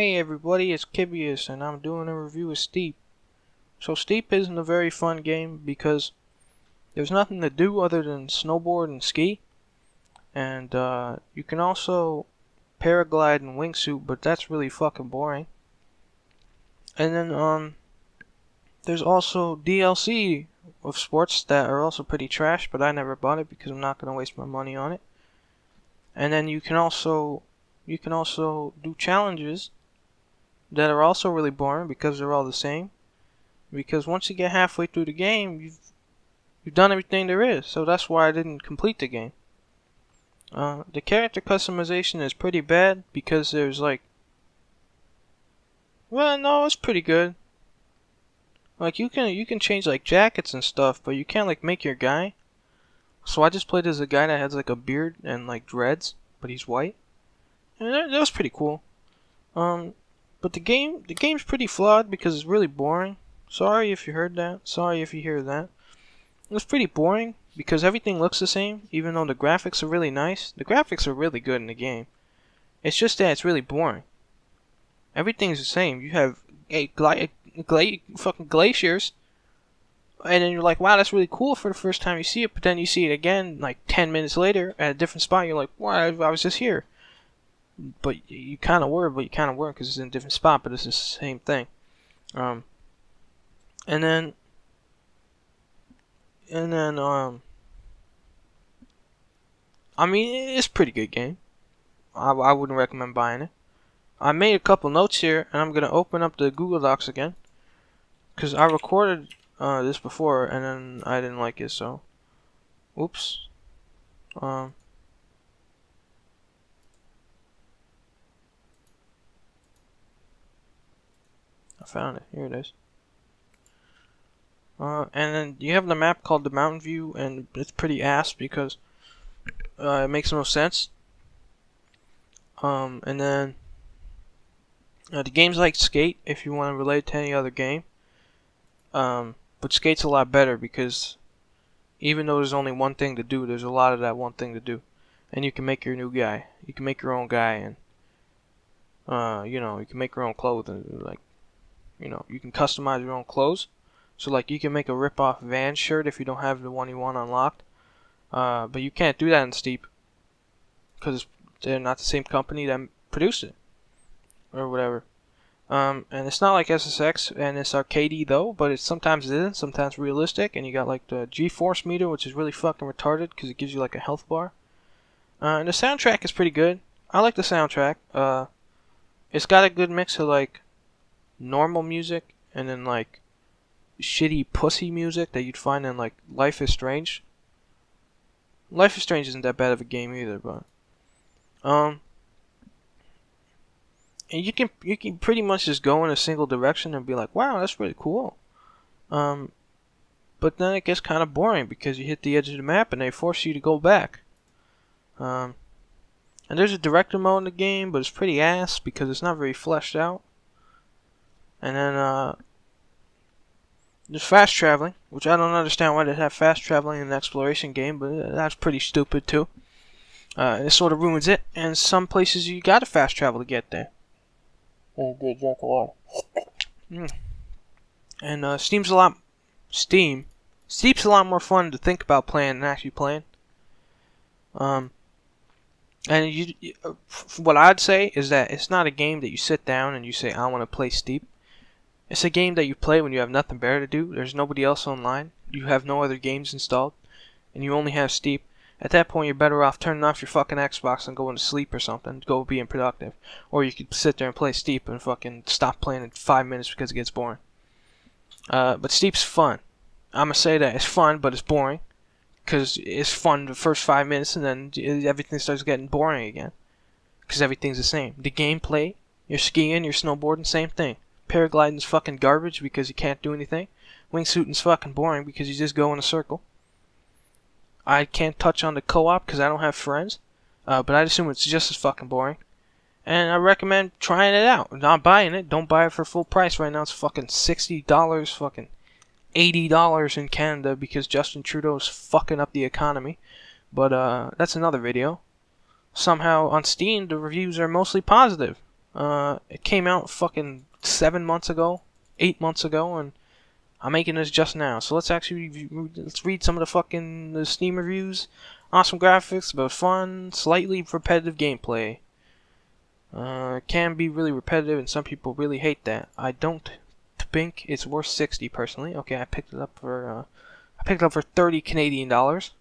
Hey everybody, it's Kibius and I'm doing a review of Steep. So Steep isn't a very fun game because there's nothing to do other than snowboard and ski. And you can also paraglide and wingsuit, but that's really fucking boring. And then there's also DLC of sports that are also pretty trash, but I never bought it because I'm not gonna waste my money on it. And then you can also do challenges that are also really boring because they're all the same. Because once you get halfway through the game, you've done everything there is. So that's why I didn't complete the game. The character customization is pretty bad because there's no, it's pretty good. Like you can change like jackets and stuff, but you can't like make your guy. So I just played as a guy that has like a beard and like dreads, but he's white, and that was pretty cool. But the game's pretty flawed because it's really boring. Sorry if you heard that. Sorry if you hear that. It's pretty boring because everything looks the same, even though the graphics are really nice. The graphics are really good in the game. It's just that it's really boring. Everything's the same. You have fucking glaciers, and then you're like, wow, that's really cool for the first time you see it, but then you see it again like 10 minutes later at a different spot. You're like, wow, I was just here. But you kind of were, but you kind of weren't because it's in a different spot, but it's the same thing. And then, I mean, it's a pretty good game. I wouldn't recommend buying it. I made a couple notes here, and I'm going to open up the Google Docs again. Because I recorded this before, and then I didn't like it, so. Oops. I found it. Here it is. And then you have the map called the Mountain View, and it's pretty ass because it makes no sense. And then the game's like Skate if you want to relate to any other game. But Skate's a lot better because even though there's only one thing to do, there's a lot of that one thing to do. And you can make your new guy. You can make your own guy, and you can make your own clothes, and you can customize your own clothes. So like you can make a rip-off Vans shirt if you don't have the one you want unlocked. But you can't do that in Steep because they're not the same company that produced it or whatever. And it's not like SSX and it's arcadey though, but sometimes it isn't, sometimes realistic. And you got like the G-force meter, which is really fucking retarded because it gives you like a health bar. And the soundtrack is pretty good. I like the soundtrack. It's got a good mix of like normal music and then like shitty pussy music that you'd find in like Life is Strange. Life is Strange isn't that bad of a game either, but and you can pretty much just go in a single direction and be like, wow, that's really cool. But then it gets kind of boring because you hit the edge of the map and they force you to go back. And there's a director mode in the game, but it's pretty ass because it's not very fleshed out. And then there's fast traveling, which I don't understand why they have fast traveling in an exploration game, but that's pretty stupid too. And it sort of ruins it. And some places you gotta fast travel to get there. Oh, good, drink a lot. And Steep's a lot more fun to think about playing than actually playing. And what I'd say is that it's not a game that you sit down and you say, I want to play Steep. It's a game that you play when you have nothing better to do. There's nobody else online. You have no other games installed. And you only have Steep. At that point, you're better off turning off your fucking Xbox and going to sleep or something. Go being productive. Or you could sit there and play Steep and fucking stop playing in 5 minutes because it gets boring. But Steep's fun. I'm going to say that. It's fun, but it's boring. Because it's fun the first 5 minutes and then everything starts getting boring again. Because everything's the same. The gameplay, you're skiing, you're snowboarding, same thing. Paragliding's fucking garbage because you can't do anything. Wingsuiting's fucking boring because you just go in a circle. I can't touch on the co-op because I don't have friends. But I'd assume it's just as fucking boring. And I recommend trying it out. Not buying it. Don't buy it for full price right now. It's fucking $60, fucking $80 in Canada because Justin Trudeau's fucking up the economy. But that's another video. Somehow on Steam the reviews are mostly positive. It came out fucking 7 months ago, 8 months ago, and I'm making this just now. So let's actually let's read some of the Steam reviews. Awesome graphics, but fun, slightly repetitive gameplay. It can be really repetitive, and some people really hate that. I don't think it's worth 60 personally. Okay, I picked it up for 30 Canadian dollars.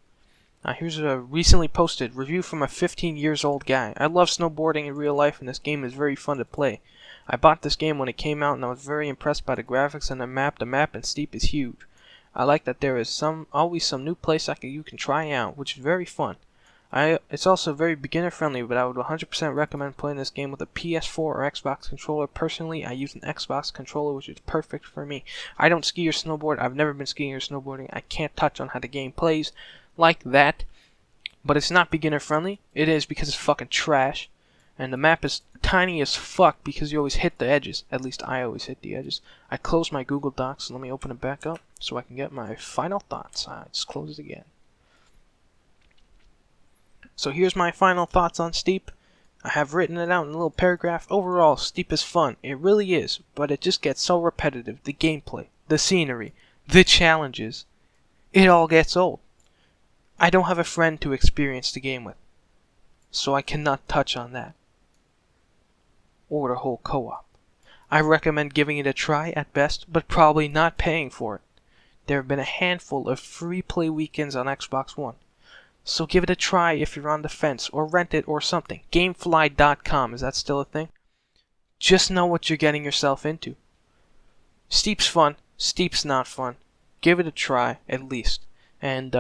Here's a recently posted review from a 15 years old guy. I love snowboarding in real life, and this game is very fun to play. I bought this game when it came out, and I was very impressed by the graphics and the map. The map in Steep is huge. I like that there is always some new place you can try out, which is very fun. It's also very beginner friendly, but I would 100% recommend playing this game with a PS4 or Xbox controller. Personally, I use an Xbox controller, which is perfect for me. I don't ski or snowboard. I've never been skiing or snowboarding. I can't touch on how the game plays like that, but it's not beginner friendly. It is because it's fucking trash, and the map is tiny as fuck because you always hit the edges. At least I always hit the edges. I closed my Google Docs, so let me open it back up so I can get my final thoughts. I just close it again. So here's my final thoughts on Steep. I have written it out in a little paragraph. Overall, Steep is fun. It really is, but it just gets so repetitive. The gameplay, the scenery, the challenges, it all gets old. I don't have a friend to experience the game with, so I cannot touch on that. Or the whole co-op. I recommend giving it a try at best, but probably not paying for it. There have been a handful of free play weekends on Xbox One. So give it a try if you're on the fence, or rent it or something. Gamefly.com, is that still a thing? Just know what you're getting yourself into. Steep's fun, Steep's not fun. Give it a try, at least. And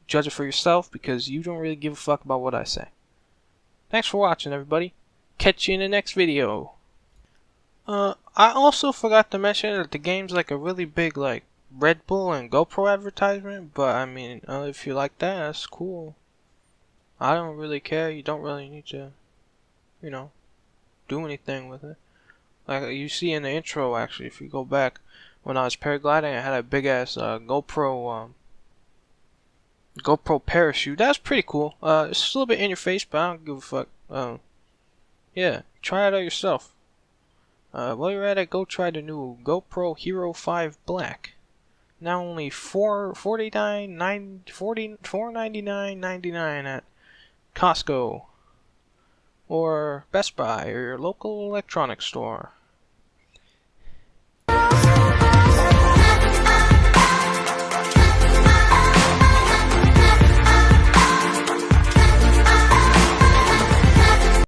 judge it for yourself, because you don't really give a fuck about what I say. Thanks for watching, everybody. Catch you in the next video. I also forgot to mention that the game's like a really big Red Bull and GoPro advertisement, but I mean, if you like that, that's cool. I don't really care. You don't really need to, do anything with it. Like you see in the intro, actually, if you go back, when I was paragliding, I had a big ass GoPro parachute. That's pretty cool. It's a little bit in your face, but I don't give a fuck. Yeah, try it out yourself. While you're at it, go try the new GoPro Hero 5 Black. Now only $499.99 at Costco or Best Buy or your local electronics store.